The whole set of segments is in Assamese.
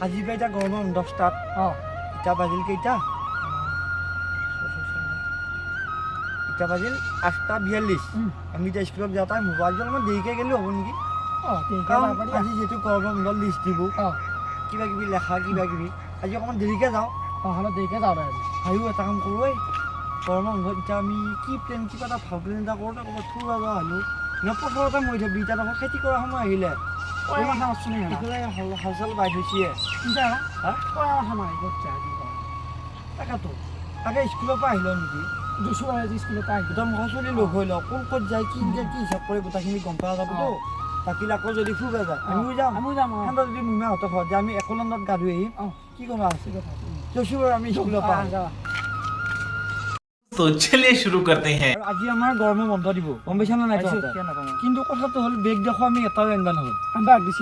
আজি পাই এতিয়া গৰমৰ 10টাত এতিয়া বাজিল কেইটা এতিয়া বাজিল 8:42 আমি এতিয়া স্কুলত যাওঁ টাইম হ'ব আজি অলপমান দেৰিকৈ গ'লেও হ'ব নেকি আজি যিহেতু গৰমৰ বন্ধ লিষ্ট দিব কিবা কিবি লেখা কিবা কিবি আজি অকণমান দেৰিকৈ যাওঁ দেৰিকৈ যাওঁ আৰু এটা কাম কৰোঁ এই গৰমৰ বন্ধত এতিয়া আমি কি প্লেন কিবা এটা ভাল প্লেন এটা কৰোঁ ক'ৰবাত ফুৰিব যোৱা হ'লো পথাৰতে মৰি থাকবি এতিয়া দেখোন খেতি কৰা সময় আহিলে হাল চাল বাই থৈছে তাকেতো তাকে স্কুলৰ পৰা আহিল নেকি স্কুলৰ পৰা একদম চলি লগ হৈ লওঁ কোন ক'ত যায় কি যায় কি হিচাপ কৰে গোটেইখিনি গম পোৱা যাবতো বাকী আকৌ যদি ফুৰিব যায় আমিও যাম সিহঁতৰ যদি মোমাহঁতৰ ঘৰত যায় আমি একলন্দত গা ধুই আহিম কি কথা আছে কৈছোঁ বাৰু আমি স্কুলৰ পৰা तो चलिए शुरू करते हैं আজি আমাৰ গৰমৰ বন্ধ দিব গম পাইছা নে নাই কিন্তু কথাটো হ'ল বেগ দেখো আমি এটাও আনিবা নহ'ল আনবা দিছে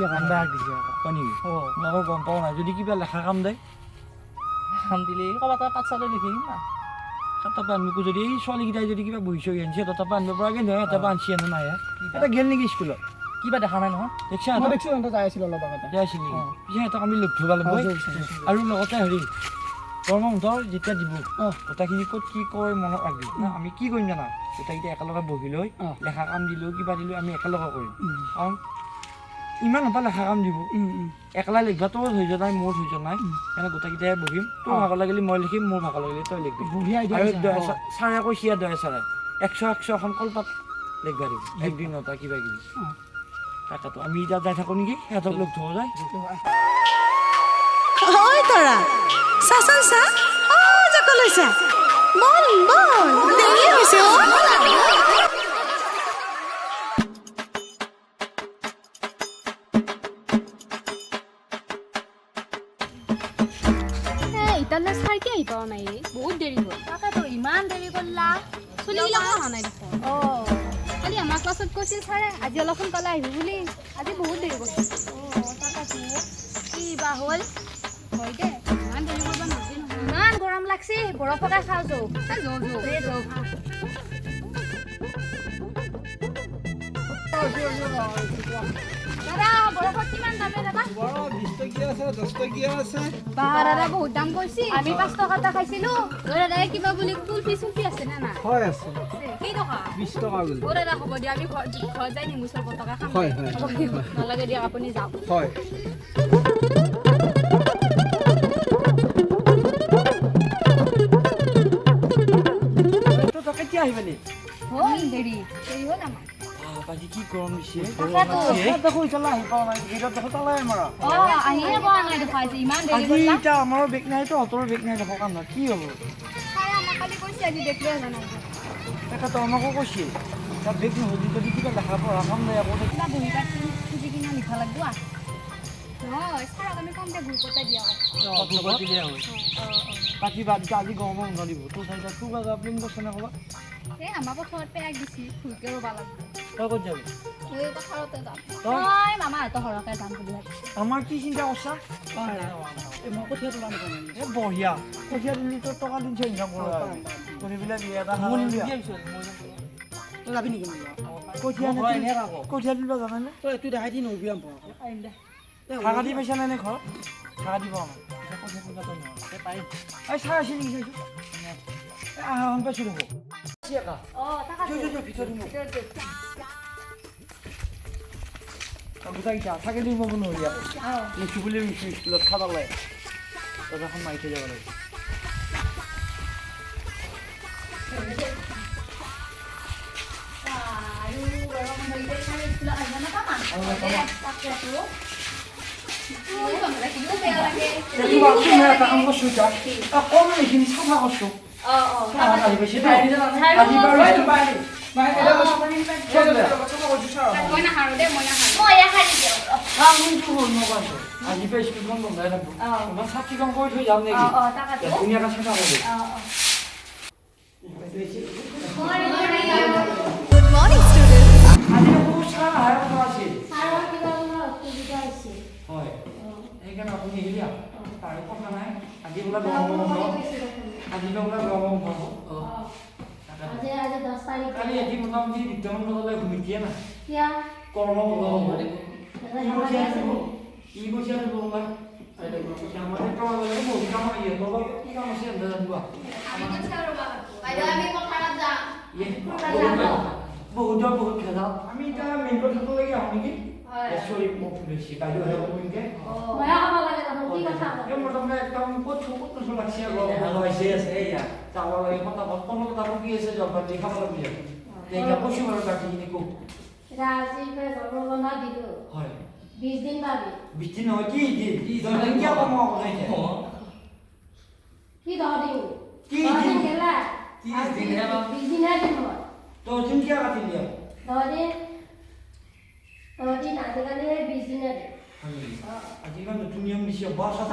হয় নেকি মই আকৌ গম পোৱা নাই যদি কিবা লেখা কাম দেই কাম দিলে ক'ৰবাত পাঠশালা লিখিম না তাৰপৰা আনিবো যদি এই ছোৱালীকেইটাই যদি কিবা বহি চহি আনিছে তাৰপৰা আনিব পৰাকৈ নহয় তাৰপৰা আনিছে আনো নাই এটা গেল নেকি স্কুলত কিবা দেখা নাই নহয় দেখিছা দেখিছোঁ যাই আছিল অলপ আগতে যাই আছিল নেকি পিছে সিহঁতক আমি লগ ধৰিব লাগিব আৰু লগতে হেৰি গৰমৰ বন্ধ যেতিয়া দিব গোটেইখিনি ক'ত কি কয় মনত ৰাখবি আমি কি কৰিম জানা গোটেইকেইটা একেলগে বহি লৈ লেখা কাম দিলোঁ কিবা দিলোঁ আমি একেলগে কৰিম কাৰণ ইমান এটা লেখা কাম দিব একলা লিখবাতো ধৈৰ্য নাই মোৰ ধৈৰ্য নাই সেইকাৰণে গোটেইকেইটাই বহিম তোৰ ভাগৰ লাগিলে মই লিখিম মোৰ ভাগৰ লাগিলে তই লিখবি আৰু ছাৰে কৈছে দয়া ছাৰে 100 এখন কলপাত লিখবা দিব একদিনতে কিবা কিবি তাকেতো আমি এতিয়া যাই থাকোঁ নেকি সিহঁতক লগ ধৰা যায় ঐ তৰা চাচোন চা যাকলৈছা বল বল দেৰি হৈছে ইতালে চাইকে আহি পাৱা নাই বহুত দেৰি হ'ল তাকেতো ইমান দেৰি কৰিলা চলিগিলা অহা নাই দেখোন খালি আমাৰ ক্লাছত কৈছিল ছাৰে আজি অলপ সোনকালে আহিবি বুলি আজি বহুত দেৰি কৰিছে তাকেতো কি বা হ'ল হয় দে ইমান দেৰি কৰিব নালাগে নহয় ইমান গৰম লাগছে বৰফ পকাই খাওঁ যাওঁ দাদা বৰফত কিমান দামে দাদা 20 টকীয়া আছে 10 টকীয়া আছে দাদা বহুত দাম কৈছি আমি 5 টকা এটা খাইছিলো দাদা কিবা বুলি কুলফি চুলফি আছে না না হয় আছে কেই টকা 20 টকা বুলি দাদা হ'ব দিয়া আমি ঘৰত যাই নিমু চৰ টকা খাম হয় নালাগে দিয়া আপুনি যাওক হয় কেতিয়া আহিবি হ'ল দেৰি হ'ল আমাৰ আজি কি গৰম দিছে দেখো ইফালে আহি পাৱা নাই গেটত দেখো তালাই মাৰা আহিয়ে পোৱা নাই দেখা আজি ইমান দেৰি আজি এতিয়া আমাৰো বেগ নাই তহঁতৰো বেগ নাই দেখো কাম কি হ'ব ছাৰে আমাক কালি কৈছে আজি বেগ লৈ অহা নাই তাকেতো আমাকো কৈছে তাত বেগ নহ'লে যদি কিবা লেখা পঢ়া কাম নাই আকৌ কিবা বহি কাটি খুজি কিনে লিখা লাগিব নহয় ছাৰক আমি কমতে ঘূৰি পতাই দিয়া বাকী বাদ আজি গৰমৰ বন্ধ দিব তোৰ চাৰিটা তোৰ বাজা প্লেন কৰিছে নে ক'বা এই আমাৰ পথাৰত পেয়াক দিছি ঘূৰকে ৰ'বা লাগিব তই ক'ত যাবি এই পথাৰতে যাম তই মই মামাহঁতৰ ঘৰকে যাম বুলি ভাবিছোঁ আমাৰ কি চিন্তা কৰছা মই কঠিয়া তোলা নাপাওঁ এই বঢ়িয়া কঠীয়া দিলি তোৰ টকা দিনছে ইনকাম কৰা কৰি পেলাই বিয়া এটা তই যাবি নেকি কঠীয়া দিবা জানানে তই এইটো দেখাই দি নবি ভাড়া দি পাইছা নে ঘৰত ভাড়া দিব আমাৰ কঠীয়া দিবা তই নহয় পাৰিম এই চাই আছে নেকি চাইছোঁ আহন পাইছোঁ ৰ'ব গোটাইকেইটা চাগে দিব নোৱাৰি লিখি বুলি লিখি স্কুলত খাব লাগে দৰ্জাখন মাৰি থৈ যাব লাগে এটা কাম কৰছোঁ এতিয়া অকণমান এইখিনি চাফা কৰছোঁ আহি পাইছে আজি পৰা স্কুলখন বন্ধাই থাকোঁ মই চাফ চিকুণ কৰি থৈ যাম নেকি ধুনীয়াকৈ চাফা কৰি গুড মৰ্নিং ষ্টুডেণ্ট আজি বহুত ছাৰ অহাৰ কথা আছিল হয় সেইকাৰণে আপুনি আহিলি তাৰে কথা নাই আজি বোলে গৰমৰ বন্ধ আজি বোলে গৰমৰ বন্ধ কালি এটি মোটামুটি বিদ্যামান বজালৈ ঘূৰি দিয়ে না গৰমৰ বন্ধ হ'ব কি পইচা দিব আমাদের তো বহুত কাম আছে তোর কি কাম আছে জানবা বহুত খেলা আমি এটা মেইন কথাটো লাগি আহো নেকি সরি মোক বেশি বাইরে হলো কইকে মই તમને একদম কত লাগছে ভালো হইছে আছে এইয়া চাওয়া লাগে কথা কোন কথা কি আছে জবাব দি খাব লাগি এইটা পশু মারা কাটি নিকো ৰাজিকে গৰমৰ বন্ধ দিলো হয় 20 দিন পাবি 20 দিন হয় কি দৰদিন কি কম হয় কি দৰদিন কি দিন গেলা 30 দিন হেবা 20 দিন দিন হয় তো দিন কি কাটি দিয়া দৰদিন আজিকালি 20 দিন আজিকালি নতুন নিয়ম দিছে বাসা